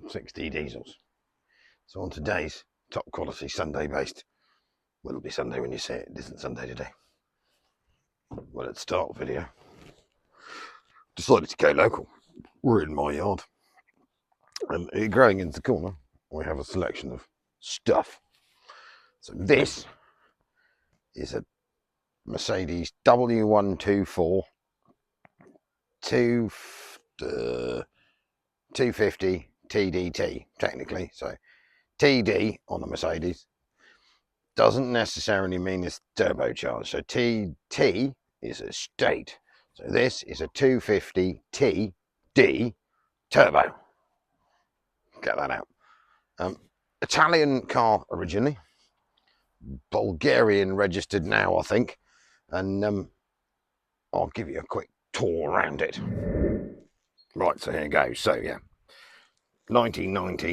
6D diesels. So on today's top quality Sunday based, well, it'll be Sunday when you see it, it isn't Sunday today. Well, at the start video, decided to go local. We're in my yard, and growing into the corner, we have a selection of stuff. So this is a Mercedes w124 250 TDT, technically. So TD on the Mercedes doesn't necessarily mean it's turbocharged. So TT is a state. So this is a 250 TD turbo. Get that out. Italian car originally, Bulgarian registered now, I think. And I'll give you a quick tour around it. Right, so here it goes. So yeah, 1990, I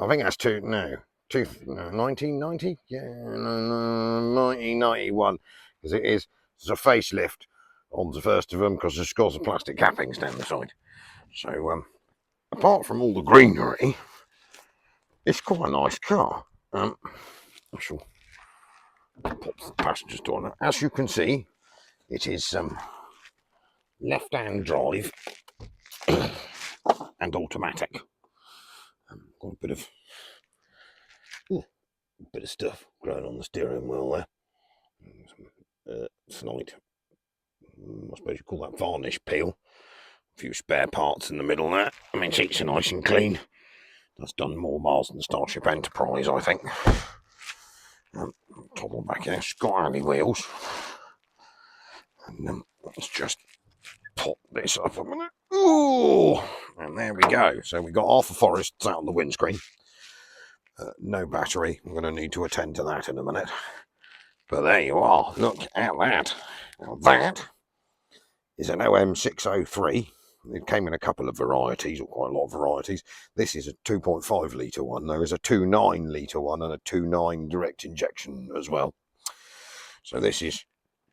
think that's 1990? Yeah, no, 1991, because it's a facelift on the first of them, because it's got some plastic cappings down the side. So apart from all the greenery, it's quite a nice car. I shall pop the passenger's door now. As you can see, it is left-hand drive and automatic. Got a bit of stuff growing on the steering wheel there. Slight, I suppose you call that varnish peel. A few spare parts in the middle there. I mean, seats are nice and clean. That's done more miles than the Starship Enterprise, I think. Top and back here, skyly wheels. And let's just pop this up a minute. Ooh, and there we go. So we got half a forest out on the windscreen. No battery. I'm going to need to attend to that in a minute. But there you are. Look at that. Now that is an OM603. It came in a couple of varieties, or quite a lot of varieties. This is a 2.5 litre one. There is a 2.9 litre one and a 2.9 direct injection as well. So this is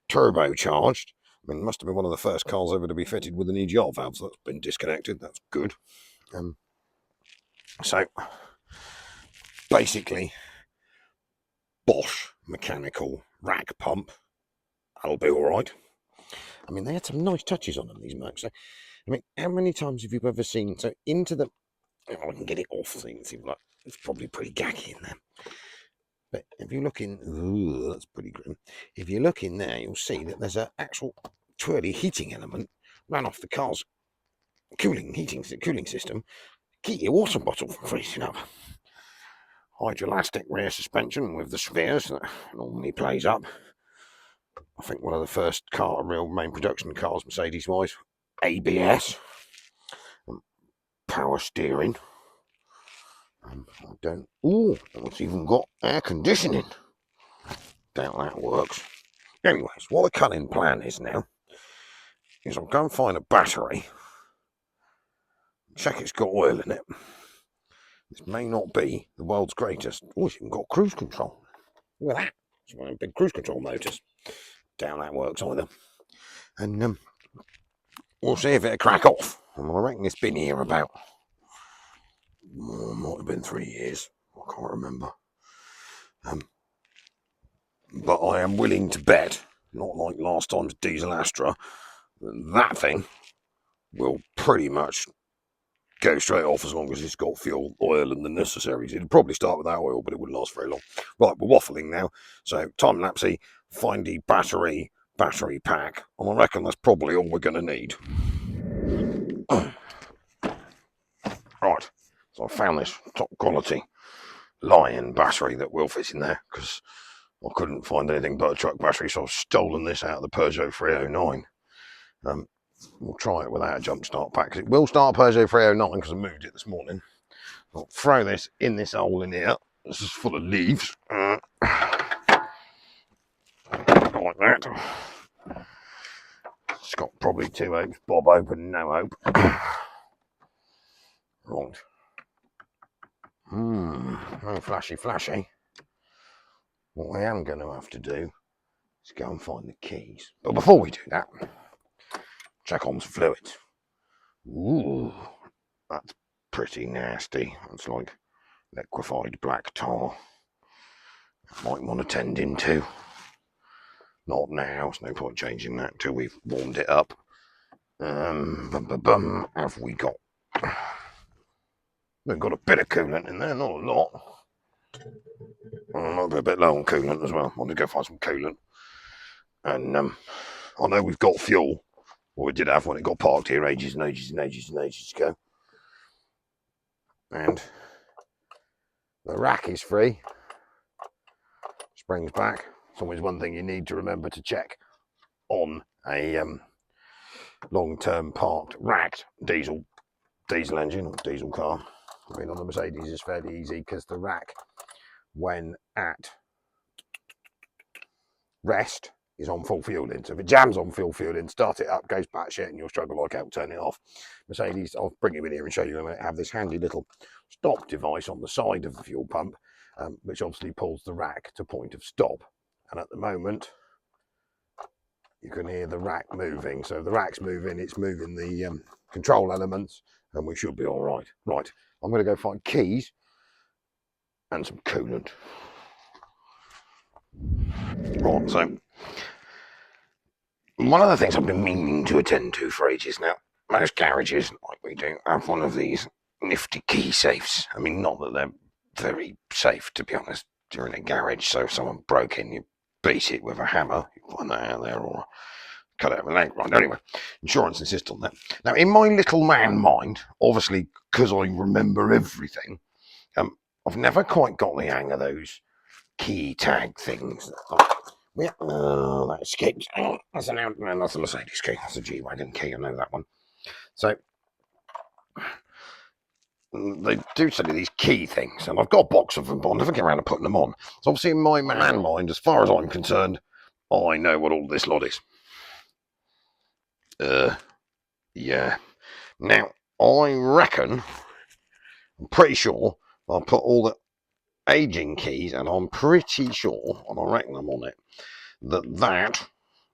turbocharged. I mean, it must have been one of the first cars ever to be fitted with an EGR valve, so that's been disconnected. That's good. So basically, Bosch mechanical rack pump. That'll be all right. I mean, they had some nice touches on them, these Mercs. So, I mean, how many times have you ever seen, so into the, I can get it off, so you can see, like, it's probably pretty gacky in there. But if you look in, ooh, that's pretty grim. If you look in there, you'll see that there's an actual twirly heating element ran off the car's cooling system. Keep your water bottle from freezing up. Hydroelastic rear suspension with the spheres that normally plays up. I think one of the first real main production cars, Mercedes-wise. ABS. Power steering. It's even got air conditioning. Doubt that works. Anyways, what the cunning plan is now is I'll go and find a battery, check it's got oil in it. This may not be the world's greatest. Oh, it's even got cruise control. Look at that. It's one of the big cruise control motors. Doubt that works either. And we'll see if it'll crack off. And I reckon it's been here about, might have been 3 years. I can't remember. But I am willing to bet, not like last time's diesel Astra, that thing will pretty much go straight off as long as it's got fuel, oil and the necessaries. It'd probably start with that oil, but it wouldn't last very long. Right, we're waffling now. So time-lapsey, find the battery pack, and I reckon that's probably all we're going to need. Right, so I found this top quality Lion battery that will fit in there, because I couldn't find anything but a truck battery, so I've stolen this out of the Peugeot 309. We'll try it without a jump start pack, because it will start Peugeot 309 because I moved it this morning. I'll throw this in this hole in here. This is full of leaves. Like that. It's got probably 2 hopes. Bob open, no hope. Right. No flashy. What I am going to have to do is go and find the keys. But before we do that, check on some fluids. Ooh, that's pretty nasty. It's like liquefied black tar. Might want to tend into. Not now, there's no point changing that until we've warmed it up. Have we got... We've got a bit of coolant in there, not a lot. Might be a bit low on coolant as well. I want to go find some coolant. And I know we've got fuel. Or we did have when it got parked here ages and ages and ages and ages ago. And the rack is free. Springs back. It's always one thing you need to remember to check on a long-term parked racked diesel engine or diesel car. I mean, on the Mercedes is fairly easy because the rack, when at rest, is on full fueling. So if it jams on full fueling, start it up, goes batshit, and you'll struggle like hell to turn it off. Mercedes, I'll bring you in here and show you in a minute, have this handy little stop device on the side of the fuel pump, which obviously pulls the rack to point of stop. And at the moment, you can hear the rack moving. So if the rack's moving, it's moving the control elements, and we should be all right. Right, I'm going to go find keys and some coolant. Right, so one of the things I've been meaning to attend to for ages now, most garages, like we do, have one of these nifty key safes. I mean, not that they're very safe, to be honest, during a garage. So if someone broke in, you beat it with a hammer, you find that out there, or cut out with an leg. Right, anyway, insurance insist on that. Now, in my little man mind, obviously, because I remember everything, I've never quite got the hang of those key tag things. Yeah, that escaped. Oh, that's an out. No, that's a Mercedes key. That's a G-Wagon key. I know that one. So they do send you these key things, and I've got a box of them, but I never get around to putting them on. So obviously, in my man mind, as far as I'm concerned, I know what all this lot is. Yeah. Now, I reckon, I'm pretty sure I'll put all the aging keys, and I'm pretty sure, and I reckon I'm on it, that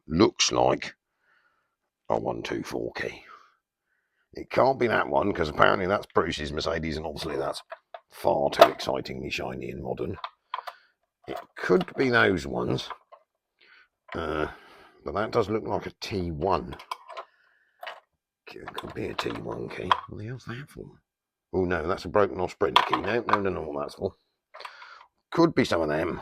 looks like a 124 key. It can't be that one, because apparently that's Bruce's Mercedes, and obviously that's far too excitingly shiny and modern. It could be those ones, but that does look like a T1. It could be a T1 key. What the hell's that for? Oh no, that's a broken or Sprinter key. No, what that's for. Could be some of them.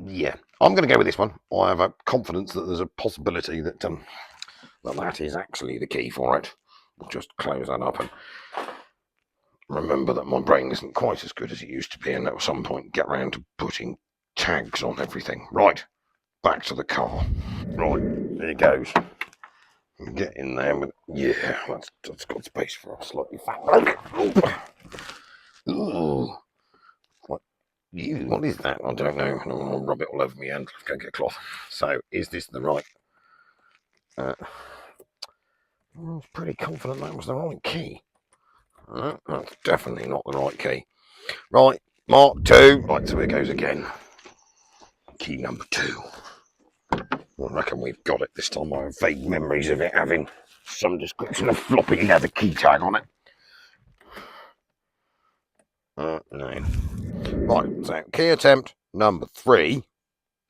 Yeah, I'm going to go with this one. I have a confidence that there's a possibility that that is actually the key for it. We'll just close that up and remember that my brain isn't quite as good as it used to be, and at some point get round to putting tags on everything. Right, back to the car. Right, there it goes. Get in there with, yeah, that's got space for a slightly fat bloke. Ooh. What is that? I don't know. I'll rub it all over me hand. Go get a cloth. So, is this the right? I was pretty confident that was the right key. That's definitely not the right key. Right, Mark 2. Right, so here goes again. Key number 2. I reckon we've got it this time. I have vague memories of it having some description of floppy leather key tag on it. No. Right, so key attempt number 3.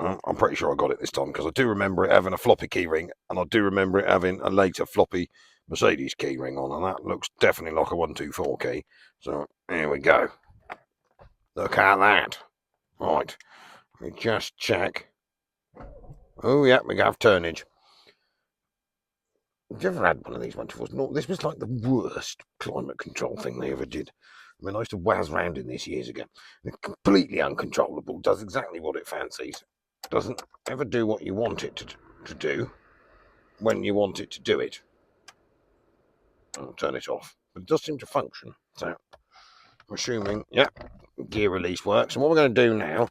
I'm pretty sure I got it this time, because I do remember it having a floppy key ring, and I do remember it having a later floppy Mercedes key ring on, and that looks definitely like a 124 key. So here we go. Look at that. Right, let me just check. Oh yeah, we have turnage. Have you ever had one of these 124s? No, this was like the worst climate control thing they ever did. I mean, I used to waz around in this years ago. It's completely uncontrollable, does exactly what it fancies. Doesn't ever do what you want it to do when you want it to do it. I'll turn it off. But it does seem to function. So I'm assuming, yeah, gear release works. And what we're going to do now is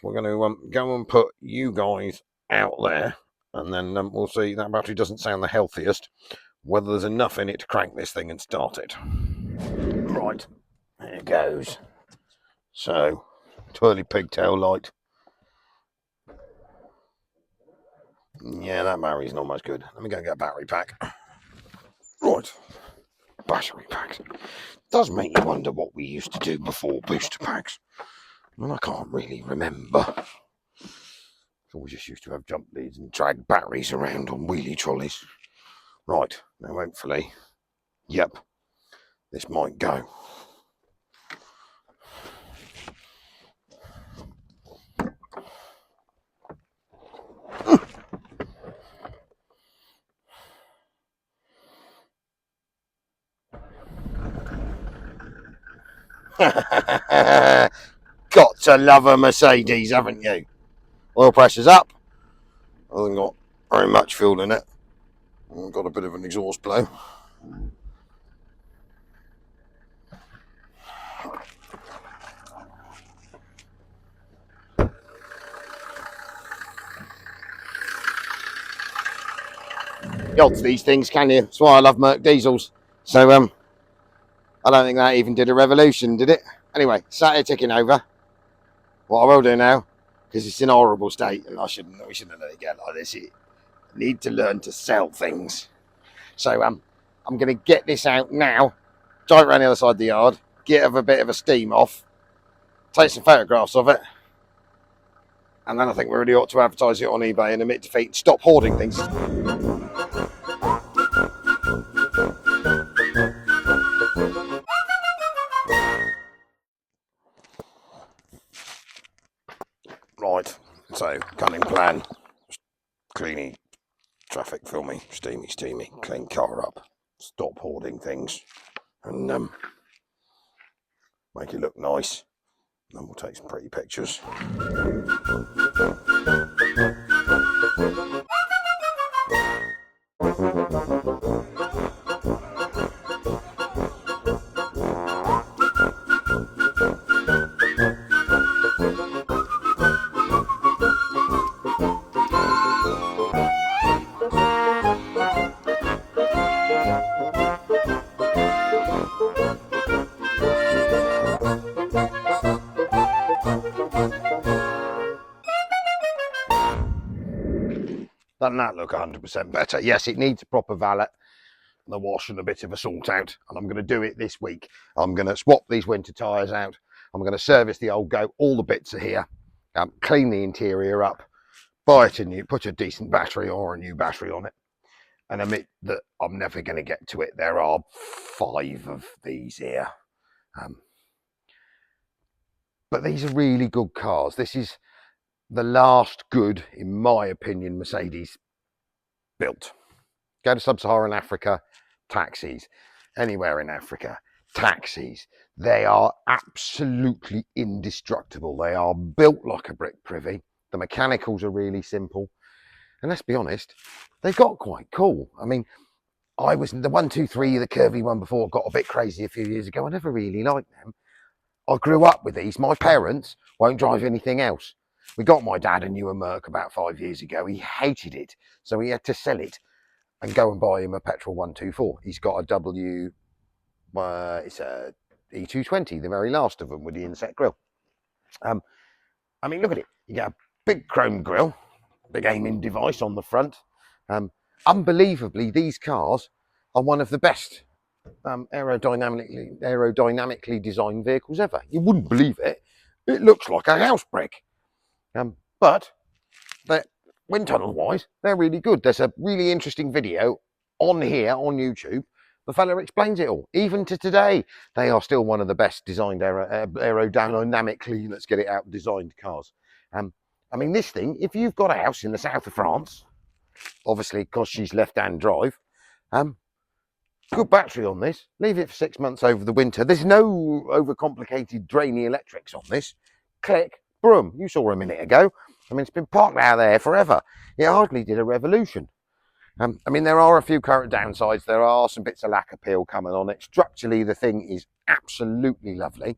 we're going to go and put you guys out there, and then we'll see. That battery doesn't sound the healthiest. Whether there's enough in it to crank this thing and start it. Right, there it goes. So, twirly pigtail light. Yeah, that battery's not much good. Let me go and get a battery pack. Right. battery packs. It does make you wonder what we used to do before booster packs. Well, I can't really remember. So we just used to have jump leads and drag batteries around on wheelie trolleys. Right, now hopefully, yep, this might go. Got to love a Mercedes, haven't you? Oil pressure's up. I haven't got very much fuel in it. I've got a bit of an exhaust blow. The odds these things, can you? That's why I love Merc diesels. So I don't think that even did a revolution, did it? Anyway, sat here ticking over. What I will do now, because it's in a horrible state, and we shouldn't let it get like this. You need to learn to sell things. So I'm going to get this out now, drive around the other side of the yard, get a bit of a steam off, take some photographs of it, and then I think we really ought to advertise it on eBay and admit defeat. Stop hoarding things. Right, so cunning plan. Cleany traffic filming, steamy, clean car up, stop hoarding things, and make it look nice. Then we'll take some pretty pictures. Doesn't that look 100% better? Yes, it needs a proper valet and a wash and a bit of a sort out, and I'm going to do it this week. I'm going to swap these winter tyres out. I'm going to service the old goat. All the bits are here. Clean the interior up, buy it a new, put a decent battery or a new battery on it, and admit that I'm never going to get to it. There are 5 of these here. But these are really good cars. This is the last good, in my opinion, Mercedes built. Go to sub-Saharan Africa, taxis. Anywhere in Africa, taxis. They are absolutely indestructible. They are built like a brick privy. The mechanicals are really simple. And let's be honest, they got quite cool. I mean, I was the 123, the curvy one before, got a bit crazy a few years ago. I never really liked them. I grew up with these. My parents won't drive anything else. We got my dad a newer Merc about 5 years ago. He hated it, so he had to sell it and go and buy him a petrol 124. He's got a it's a E220, the very last of them with the inset grille. I mean, look at it. You get a big chrome grille, big aiming device on the front. Unbelievably, these cars are one of the best aerodynamically designed vehicles ever. You wouldn't believe it. It looks like a house brick. But wind tunnel wise, they're really good. There's a really interesting video on here on YouTube. The fella explains it all. Even to today, they are still one of the best designed aerodynamically, let's get it out, designed cars. I mean, this thing, if you've got a house in the south of France, obviously because she's left-hand drive, good battery on this. Leave it for 6 months over the winter. There's no overcomplicated drainy electrics on this. Click, broom. You saw a minute ago. I mean, it's been parked out there forever. It hardly did a revolution. I mean, there are a few current downsides. There are some bits of lack appeal coming on it. Structurally, the thing is absolutely lovely.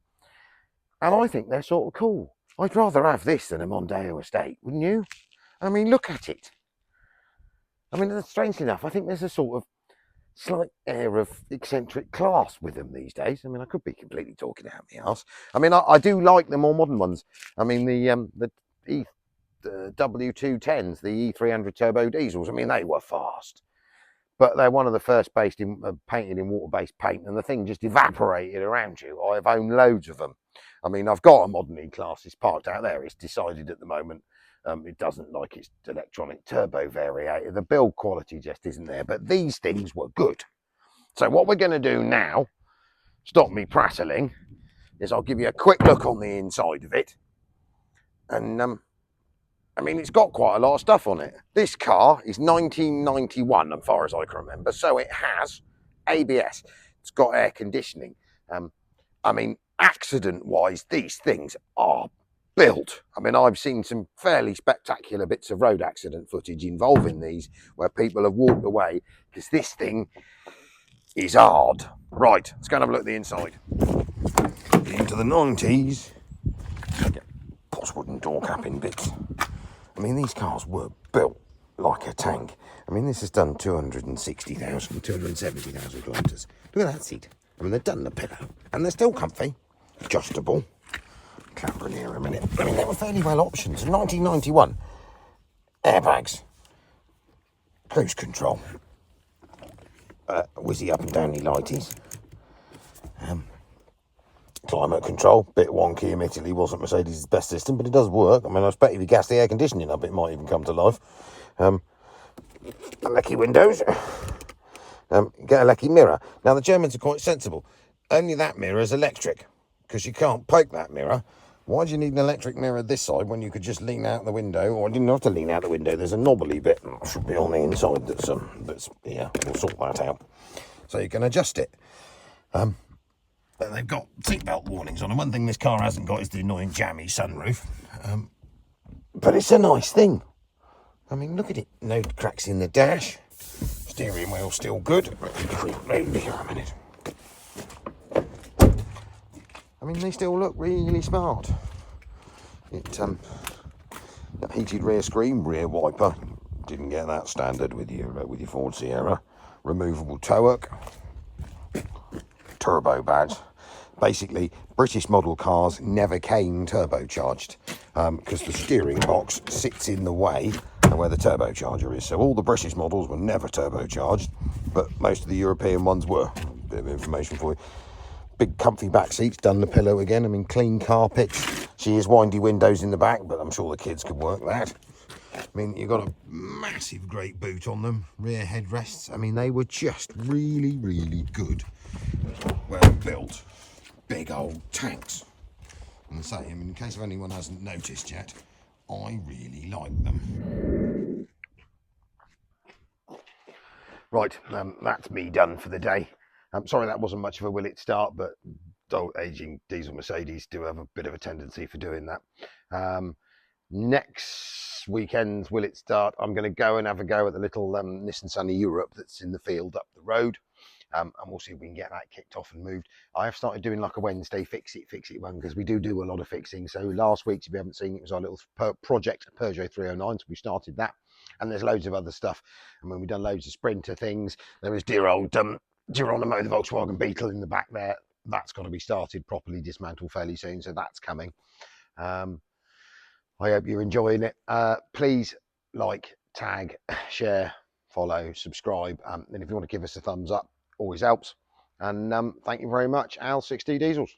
And I think they're sort of cool. I'd rather have this than a Mondeo estate, wouldn't you? I mean, look at it. I mean, strangely enough, I think there's a sort of slight air of eccentric class with them these days. I mean, I could be completely talking out my arse. I mean, I do like the more modern ones. I mean, the W210s, the E300 turbo diesels, I mean, they were fast. but they're one of the first painted in water-based paint, and the thing just evaporated around you. I've owned loads of them. I mean, I've got a modern E-Class. It's parked out there. It's decided at the moment it doesn't like its electronic turbo variator. The build quality just isn't there, but these things were good. So what we're going to do now, stop me prattling, is I'll give you a quick look on the inside of it. And I mean, it's got quite a lot of stuff on it. This car is 1991, as far as I can remember, so it has ABS. It's got air conditioning. I mean, accident-wise, these things are built. I mean, I've seen some fairly spectacular bits of road accident footage involving these where people have walked away because this thing is hard. Right, let's go and have a look at the inside. Into the 90s. Get posh wooden door capping bits. I mean, these cars were built like a tank. I mean, this has done 260,000, 270,000 kilometres. Look at that seat. I mean, they've done the pillow and they're still comfy. Adjustable. Clambering here a minute. I mean, they were fairly well options. 1991. Airbags. Cruise control. Whizzy up and down the lighties. Climate control. Bit wonky, admittedly. Wasn't Mercedes' best system, but it does work. I mean, I expect if you gas the air conditioning up, it might even come to life. Lecky windows. Get a lecky mirror. Now, the Germans are quite sensible. Only that mirror is electric, because you can't poke that mirror. Why do you need an electric mirror this side when you could just lean out the window? Or I didn't have to lean out the window. There's a knobbly bit that should be on the inside that's yeah, we'll sort that out. So you can adjust it. But they've got seatbelt warnings on them. One thing this car hasn't got is the annoying jammy sunroof. But it's a nice thing. I mean, look at it. No cracks in the dash. Steering wheel still good. Creep round here a minute. I mean, they still look really smart. Heated rear screen, rear wiper. Didn't get that standard with your Ford Sierra. Removable tow hook. Turbo badge. Basically, British model cars never came turbocharged because the steering box sits in the way and where the turbocharger is. So all the British models were never turbocharged, but most of the European ones were. Bit of information for you. Big comfy back seats, done the pillow again. I mean, clean carpets. She is windy windows in the back, but I'm sure the kids could work that. I mean, you've got a massive great boot on them. Rear headrests. I mean, they were just really, really good. Well built. Big old tanks. And say, I mean, in case anyone hasn't noticed yet, I really like them. Right, that's me done for the day. I'm sorry that wasn't much of a will it start, but aging diesel Mercedes do have a bit of a tendency for doing that. Next weekend's will it start, I'm going to go and have a go at the little Nissan Sunny Europe that's in the field up the road. And we'll see if we can get that kicked off and moved. I have started doing like a Wednesday fix it one because we do a lot of fixing. So last week, if you haven't seen it, was our little project Peugeot 309. So we started that, and there's loads of other stuff. And when we've done loads of Sprinter things, there is dear old Geronimo, the Volkswagen Beetle in the back there. That's got to be started properly, dismantled fairly soon. So that's coming. I hope you're enjoying it. Please like, tag, share, follow, subscribe. And if you want to give us a thumbs up, always helps. And thank you very much, Al 6D Diesels.